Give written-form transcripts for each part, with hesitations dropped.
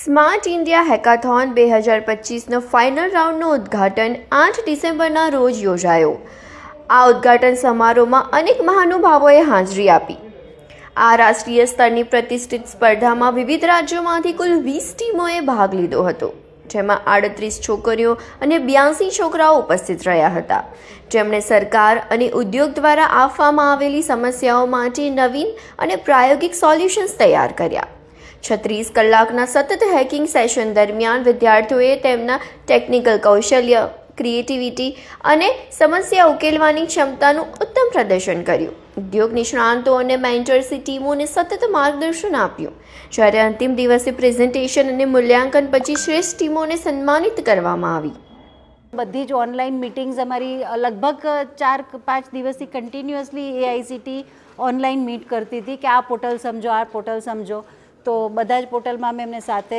Smart India hackathon 2025નો final રાઉન્ડનું ઉદ્ઘાટન 8 ડિસેમ્બરના રોજ યોજાયો. આ ઉદ્ઘાટન સમારોહમાં અનેક મહાનુભાવોએ હાજરી આપી. આ રાષ્ટ્રીય સ્તરની પ્રતિષ્ઠિત સ્પર્ધામાં વિવિધ રાજ્યોમાંથી કુલ 20 ટીમોએ ભાગ લીધો હતો, જેમાં 38 છોકરીઓ અને 82 છોકરાઓ ઉપસ્થિત રહ્યા હતા, જેમણે સરકાર અને ઉદ્યોગ દ્વારા આપવામાં આવેલી સમસ્યાઓ માટે નવીન અને પ્રાયોગિક સોલ્યુશન્સ તૈયાર કર્યા. 36 કલાકના સતત હેકિંગ સેશન દરમિયાન વિદ્યાર્થીઓએ તેમના ટેકનિકલ કૌશલ્ય, ક્રિએટિવિટી અને સમસ્યા ઉકેલવાની ક્ષમતાનું ઉત્તમ પ્રદર્શન કર્યું. ઉદ્યોગ નિષ્ણાંતો અને મેન્ટર્સની ટીમોને સતત માર્ગદર્શન આપ્યું, જ્યારે અંતિમ દિવસે પ્રેઝન્ટેશન અને મૂલ્યાંકન પછી શ્રેષ્ઠ ટીમોને સન્માનિત કરવામાં આવી. બધી જ ઓનલાઈન મિટિંગ્સ અમારી લગભગ 4-5 દિવસથી કન્ટિન્યુઅસલી એઆઈસીટી ઓનલાઈન મીટ કરતી હતી કે આ પોર્ટલ સમજો, આ પોર્ટલ સમજો. તો બધા જ પોર્ટલમાં અમે એમને સાથે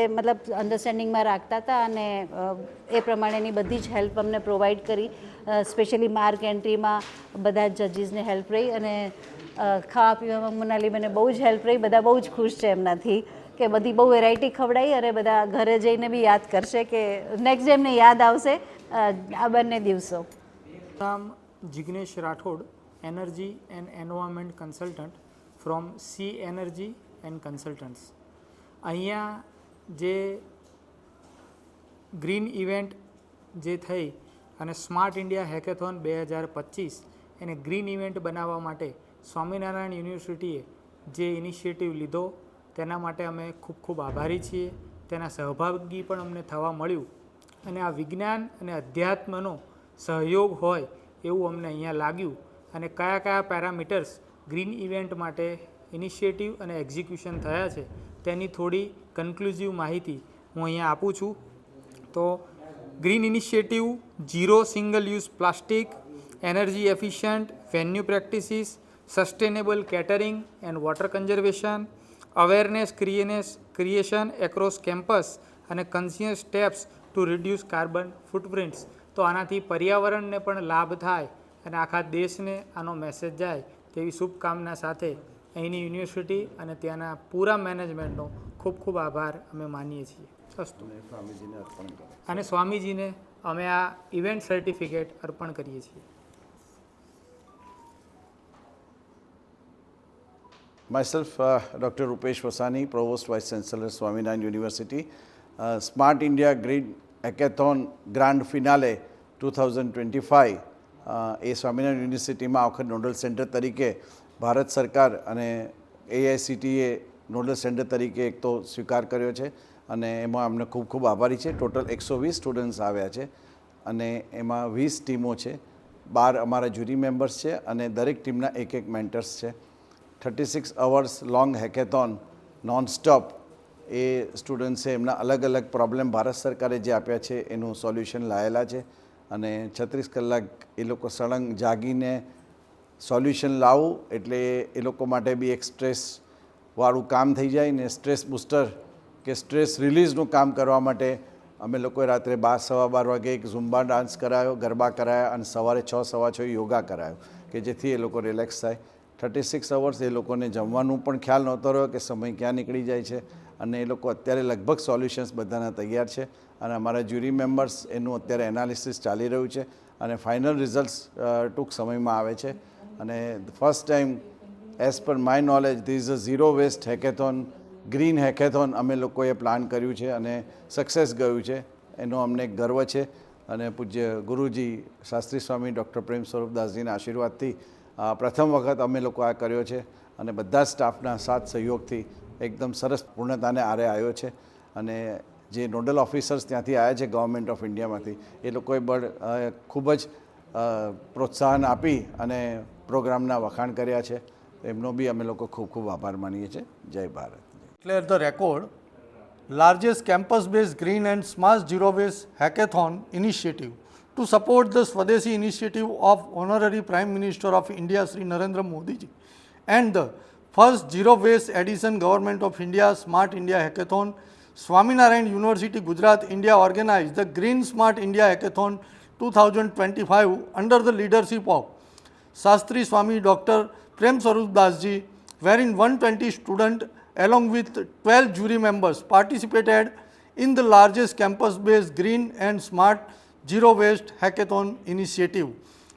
અન્ડરસ્ટેન્ડિંગમાં રાખતા હતા અને એ પ્રમાણેની બધી જ હેલ્પ અમને પ્રોવાઈડ કરી. સ્પેશિયલી માર્ક એન્ટ્રીમાં બધા જ જજીસને હેલ્પ રહી અને ખાવા પીવામાં મનાલી મને બહુ જ હેલ્પ રહી. બધા બહુ જ ખુશ છે એમનાથી કે બધી બહુ વેરાયટી ખવડાવી અને બધા ઘરે જઈને બી યાદ કરશે કે નેક્સ્ટ ડે એમને યાદ આવશે આ બંને દિવસો. નામ Jignesh Rathod, energy and environment consultant from C energy and consultants. અહીંયા જે ગ્રીન ઇવેન્ટ જે થઈ અને સ્માર્ટ ઇન્ડિયા હેકેથોન 2025 એને ગ્રીન ઇવેન્ટ બનાવવા માટે સ્વામિનારાયણ યુનિવર્સિટીએ જે ઇનિશિયેટિવ લીધો તેના માટે અમે ખૂબ ખૂબ આભારી છીએ. તેના સહભાગી પણ અમને થવા મળ્યું અને આ વિજ્ઞાન અને અધ્યાત્મનો સહયોગ હોય એવું અમને અહીંયા લાગ્યું. અને કયા કયા પેરામીટર્સ ગ્રીન ઇવેન્ટ માટે ઇનિશિયેટિવ અને એક્ઝિક્યુશન થયા છે તેની થોડી કન્ક્લુઝિવ માહિતી હું અહીંયા આપું છું. તો green initiative zero single use plastic, energy efficient venue practices, sustainable catering and water conservation, awareness creation across campus અને conscious steps to reduce carbon footprints. તો આનાથી પર્યાવરણને પણ લાભ થાય અને આખા દેશને આનો મેસેજ જાય તેવી શુભકામના સાથે અહીંની યુનિવર્સિટી અને ત્યાંના પૂરા મેનેજમેન્ટનો ખૂબ ખૂબ આભાર અમે માનીએ છીએ. અસ્તુ. અને સ્વામીજીને અમે આ ઇવેન્ટ સર્ટિફિકેટ અર્પણ કરીએ છીએ. Myself, Dr. Rupesh Vasani, Provost Vice Chancellor, Swaminarayan University. Smart India Green Hackathon Grand Finale 2025 એ સ્વામિનારાયણ યુનિવર્સિટીમાં આ વખત નોડલ સેન્ટર તરીકે ભારત સરકાર અને એઆઈસીટીએ નોડલ સેન્ટર તરીકે એક તો સ્વીકાર કર્યો છે અને એમાં અમને ખૂબ ખૂબ આભારી છે. ટોટલ 120 સ્ટુડન્ટ્સ આવ્યા છે અને એમાં 20 ટીમો છે, 12 અમારા જ્યુરી મેમ્બર્સ છે અને દરેક ટીમના એક મેન્ટર્સ છે. 36 hours long hackathon non stop એ સ્ટુડન્ટ્સે એમના અલગ અલગ પ્રોબ્લેમ ભારત સરકારે જે આપ્યા છે એનું સોલ્યુશન લાયેલા છે અને 36 કલાક એ લોકો સળંગ જાગીને સોલ્યુશન લાવવું એટલે એ લોકો માટે બી એક સ્ટ્રેસવાળું કામ થઈ જાય ને સ્ટ્રેસ બૂસ્ટર કે સ્ટ્રેસ રિલીઝનું કામ કરવા માટે અમે લોકોએ રાત્રે 12-12 વાગે એક ઝુમ્બા ડાન્સ કરાયો, ગરબા કરાયા અને સવારે 6-6 યોગા કરાયો કે જેથી એ લોકો રિલેક્સ થાય. 36 અવર્સ એ લોકોને જમવાનું પણ ખ્યાલ નહોતો રહ્યો કે સમય ક્યાં નીકળી જાય છે અને એ લોકો અત્યારે લગભગ સોલ્યુશન્સ બધાના તૈયાર છે અને અમારા જ્યુરી મેમ્બર્સ એનું અત્યારે એનાલિસિસ ચાલી રહ્યું છે અને ફાઇનલ રિઝલ્ટ્સ ટૂંક સમયમાં આવે છે. અને first time as per my knowledge this is a zero waste hackathon, green hackathon અમે લોકોએ પ્લાન કર્યું છે અને સક્સેસ ગયું છે એનો અમને ગર્વ છે. અને પૂજ્ય ગુરુજી શાસ્ત્રી સ્વામી ડૉક્ટર પ્રેમ સ્વરૂપદાસજીના આશીર્વાદથી પ્રથમ વખત અમે લોકો આ કર્યો છે અને બધા જ સ્ટાફના સાથ સહયોગથી એકદમ સરસ પૂર્ણતાને આરે આવ્યો છે. અને જે નોડલ ઓફિસર્સ ત્યાંથી આવ્યા છે ગવર્મેન્ટ ઓફ ઇન્ડિયામાંથી એ લોકોએ પણ ખૂબ જ પ્રોત્સાહન આપી અને પ્રોગ્રામના વખાણ કર્યા છે. એમનો બી અમે લોકો ખૂબ ખૂબ આભાર માનીએ છીએ. જય Bharat. Declare the record largest campus-based green and smart zero-waste hackathon initiative to support the Swadeshi initiative of Honorary Prime Minister of India Shri Narendra Modi ji and the first zero-waste edition Government of India Smart India Hackathon. Swaminarayan University, Gujarat, India organized the Green Smart India Hackathon 2025 under the leadership of Shastri Swami Dr. Prem Swarup Das ji, wherein 120 students along with 12 jury members participated in the largest campus-based green and smart zero waste hackathon initiative.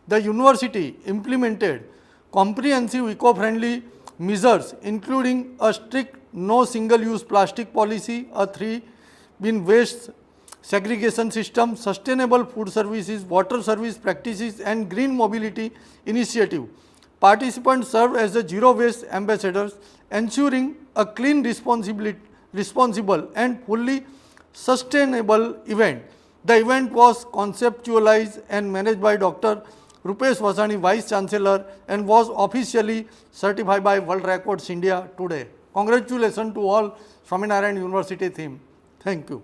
The university implemented comprehensive eco-friendly measures including a strict no single-use plastic policy, a 3-bin waste segregation system, sustainable food services, water service practices and green mobility initiative. Participants served as the zero waste ambassadors, ensuring a clean, responsible and fully sustainable event. The event was conceptualized and managed by Dr. Rupesh Vasani, Vice Chancellor, and was officially certified by World Records India today. Congratulations to all Swaminarayan University team. Thank you.